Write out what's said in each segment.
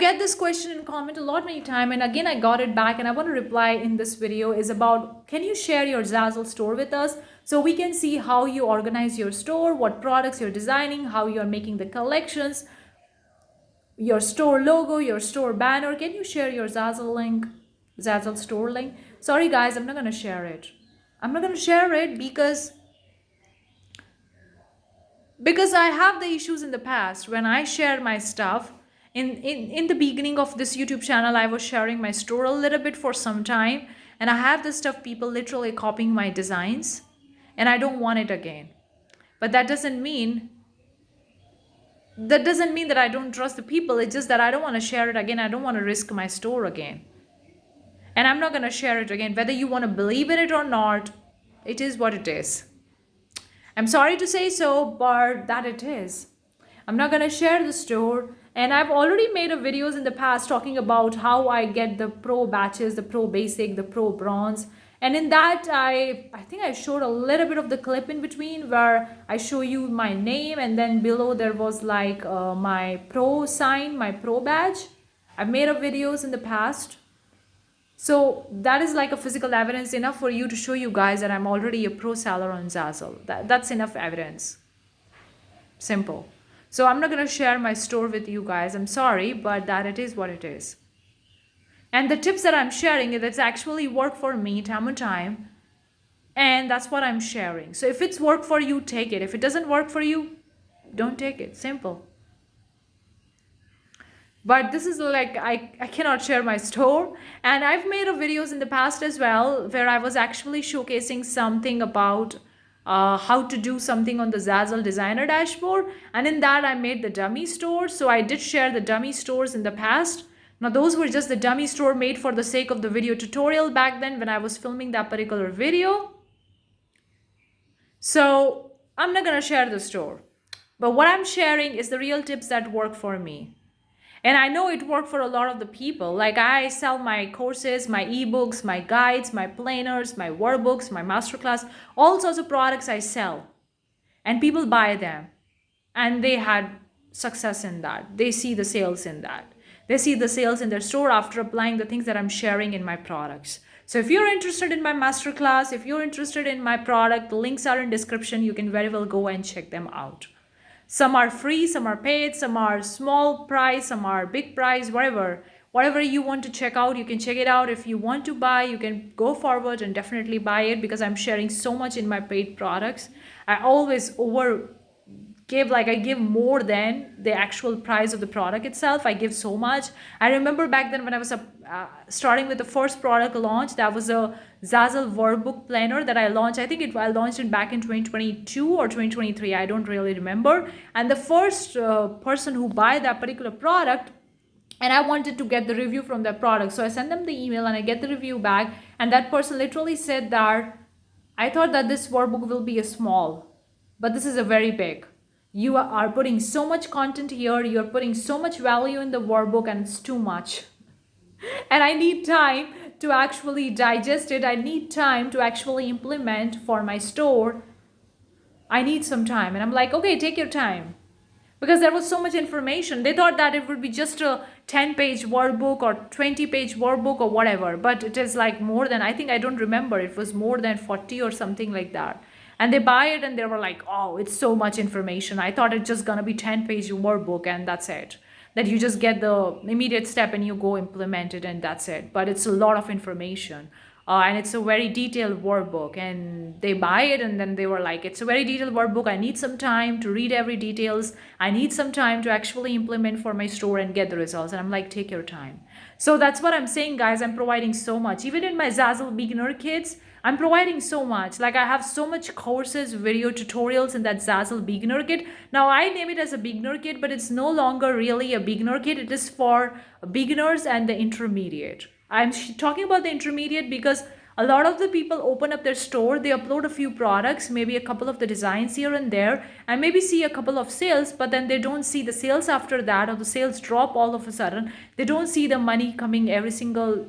get this question in comment a lot many times, and again I got it back and I want to reply in this video is about, can you share your Zazzle store with us so we can see how you organize your store, what products you're designing, how you're making the collections, your store logo, your store banner. Can you share your Zazzle link, Zazzle store link? Sorry guys, I'm not going to share it. I'm not going to share it because I have the issues in the past when I share my stuff. In the beginning of this YouTube channel, I was sharing my store a little bit for some time, and I have this stuff, people literally copying my designs, and I don't want it again. But that doesn't mean that I don't trust the people. It's just that I don't want to share it again. I don't want to risk my store again. And I'm not going to share it again. Whether you want to believe in it or not, it is what it is. I'm sorry to say so, but that it is. I'm not going to share the store. And I've already made a videos in the past talking about how I get the pro batches, the pro basic, the pro bronze. And in that, I think I showed a little bit of the clip in between where I show you my name, and then below there was like my pro sign, my pro badge. I've made up videos in the past. So that is like a physical evidence enough for you to show you guys that I'm already a pro seller on Zazzle. That's enough evidence. Simple. So I'm not going to share my store with you guys. I'm sorry, but that it is what it is. And the tips that I'm sharing, that's actually work for me time on time. And that's what I'm sharing. So if it's work for you, take it. If it doesn't work for you, don't take it. Simple. But this is like, I cannot share my store. And I've made videos in the past as well where I was actually showcasing something about how to do something on the Zazzle designer dashboard, and in that I made the dummy store. So I did share the dummy stores in the past. Now those were just the dummy store made for the sake of the video tutorial back then when I was filming that particular video. So I'm not going to share the store, but what I'm sharing is the real tips that work for me. And I know it worked for a lot of the people. Like I sell my courses, my ebooks, my guides, my planners, my workbooks, my masterclass, all sorts of products I sell. And people buy them. And they had success in that. They see the sales in that. They see the sales in their store after applying the things that I'm sharing in my products. So if you're interested in my masterclass, if you're interested in my product, the links are in description. You can very well go and check them out. Some are free, some are paid, some are small price, some are big price, whatever you want to check out, you can check it out. If you want to buy, you can go forward and definitely buy it, because I'm sharing so much in my paid products. I always I give more than the actual price of the product itself. I give so much. I remember back then when I was starting with the first product launch, that was a Zazzle workbook planner that I launched. I think I launched it back in 2022 or 2023. I don't really remember. And the first person who buy that particular product, and I wanted to get the review from that product. So I sent them the email and I get the review back. And that person literally said that, I thought that this workbook will be a small, but this is a very big. You are putting so much content here. You're putting so much value in the workbook, and it's too much. And I need time to actually digest it. I need time to actually implement for my store. I need some time. And I'm like, okay, take your time. Because there was so much information. They thought that it would be just a 10-page workbook or 20-page workbook or whatever. But it is like more than, I think, I don't remember. It was more than 40 or something like that. And they buy it and they were like, oh, it's so much information. I thought it's just going to be 10-page workbook and that's it. That you just get the immediate step and you go implement it and that's it. But it's a lot of information. And it's a very detailed workbook, and they buy it and then they were like, it's a very detailed workbook. I need some time to read every details. I need some time to actually implement for my store and get the results. And I'm like, take your time. So that's what I'm saying, guys. I'm providing so much. Even in my Zazzle beginner kits, I'm providing so much. Like I have so much courses, video tutorials in that Zazzle beginner kit. Now I name it as a beginner kit, but it's no longer really a beginner kit. It is for beginners and the intermediate. I'm talking about the intermediate because a lot of the people open up their store, they upload a few products, maybe a couple of the designs here and there, and maybe see a couple of sales, but then they don't see the sales after that, or the sales drop all of a sudden. They don't see the money coming every single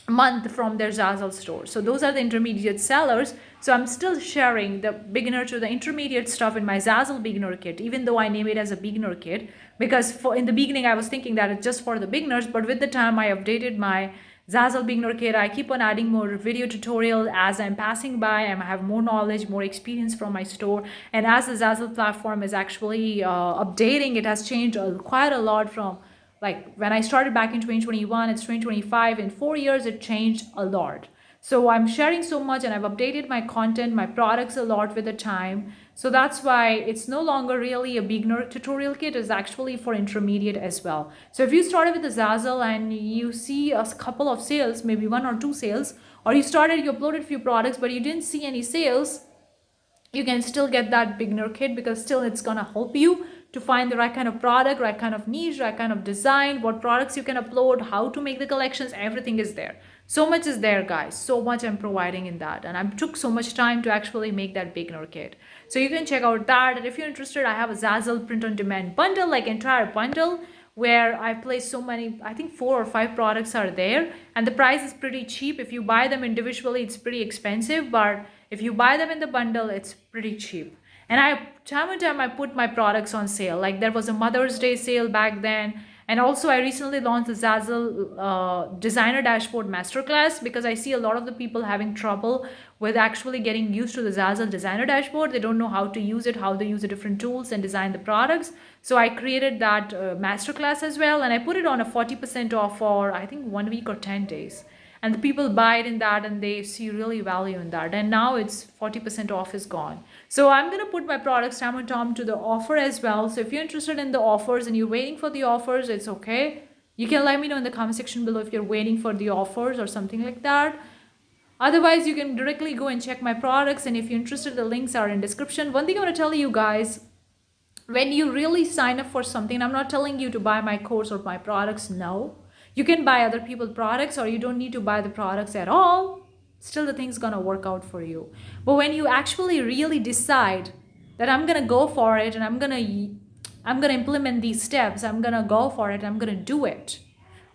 month from their Zazzle store. So those are the intermediate sellers. So I'm still sharing the beginner to the intermediate stuff in my Zazzle beginner kit, even though I name it as a beginner kit, because in the beginning I was thinking that it's just for the beginners, but with the time I updated my Zazzle beginner kit. I keep on adding more video tutorial as I'm passing by, and I have more knowledge, more experience from my store. And as the Zazzle platform is actually updating, it has changed quite a lot from like when I started back in 2021, it's 2025. In 4 years, it changed a lot. So I'm sharing so much, and I've updated my content, my products a lot with the time. So that's why it's no longer really a beginner tutorial kit. It's actually for intermediate as well. So if you started with the Zazzle and you see a couple of sales, maybe 1 or 2 sales, or you uploaded few products, but you didn't see any sales, you can still get that beginner kit, because still it's gonna help you to find the right kind of product, right kind of niche, right kind of design, what products you can upload, how to make the collections, everything is there. So much is there, guys. So much I'm providing in that. And I took so much time to actually make that beginner kit. So you can check out that. And if you're interested, I have a Zazzle print on demand bundle, like entire bundle, where I place so many, I think 4 or 5 products are there. And the price is pretty cheap. If you buy them individually, it's pretty expensive. But if you buy them in the bundle, it's pretty cheap. And time and time I put my products on sale. Like there was a Mother's Day sale back then. And also I recently launched the Zazzle Designer Dashboard Masterclass, because I see a lot of the people having trouble with actually getting used to the Zazzle Designer Dashboard. They don't know how to use it, how to use the different tools and design the products. So I created that Masterclass as well. And I put it on a 40% off for I think 1 week or 10 days. And the people buy it in that, and they see really value in that. And now it's 40% off is gone. So I'm going to put my products time and time to the offer as well. So if you're interested in the offers and you're waiting for the offers, it's okay. You can let me know in the comment section below if you're waiting for the offers or something like that. Otherwise, you can directly go and check my products. And if you're interested, the links are in description. One thing I want to tell you guys, when you really sign up for something, I'm not telling you to buy my course or my products. No. You can buy other people's products, or you don't need to buy the products at all. Still, the thing's gonna work out for you. But when you actually really decide that I'm gonna go for it, and I'm gonna implement these steps, I'm gonna go for it, I'm gonna do it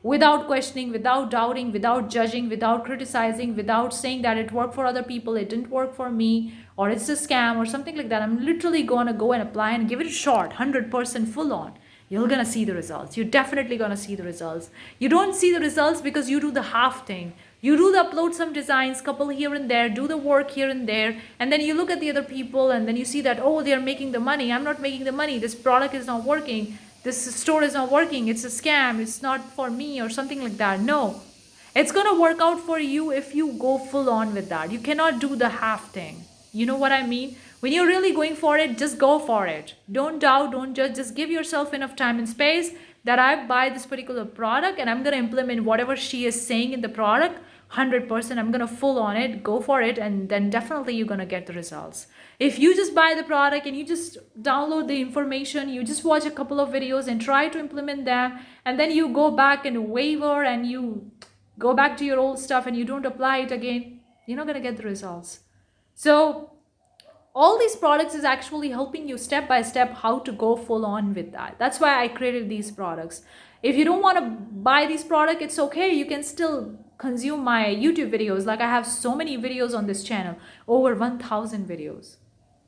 without questioning, without doubting, without judging, without criticizing, without saying that it worked for other people, it didn't work for me, or it's a scam or something like that. I'm literally gonna go and apply and give it a shot, 100% full on. You're gonna see the results. You're definitely gonna see the results. You don't see the results because you do the half thing. You do the upload some designs, couple here and there, do the work here and there, and then you look at the other people and then you see that, oh, they're making the money. I'm not making the money. This product is not working. This store is not working. It's a scam. It's not for me or something like that. No, it's gonna work out for you if you go full on with that. You cannot do the half thing. You know what I mean? When you're really going for it, just go for it. Don't doubt, don't judge. Just give yourself enough time and space that I buy this particular product and I'm going to implement whatever she is saying in the product 100%. I'm going to full on it, go for it, and then definitely you're going to get the results. If you just buy the product and you just download the information, you just watch a couple of videos and try to implement them, and then you go back and waver and you go back to your old stuff and you don't apply it again, you're not going to get the results. So all these products is actually helping you step by step how to go full on with that. That's why I created these products. If you don't want to buy these products, it's okay. You can still consume my YouTube videos. Like I have so many videos on this channel, over 1,000 videos.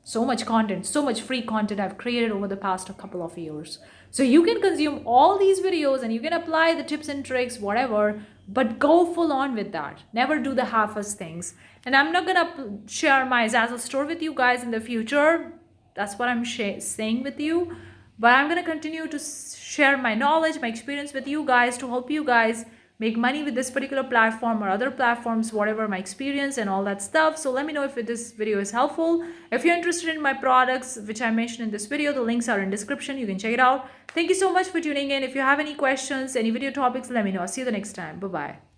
So much content, so much free content I've created over the past couple of years. So you can consume all these videos and you can apply the tips and tricks, whatever, but go full on with that. Never do the half-ass things. And I'm not gonna share my Zazzle store with you guys in the future. That's what I'm saying with you. But I'm gonna continue to share my knowledge, my experience with you guys to help you guys make money with this particular platform or other platforms, whatever my experience and all that stuff. So let me know if this video is helpful. If you're interested in my products, which I mentioned in this video, the links are in description. You can check it out. Thank you so much for tuning in. If you have any questions, any video topics, let me know. I'll see you the next time. Bye-bye.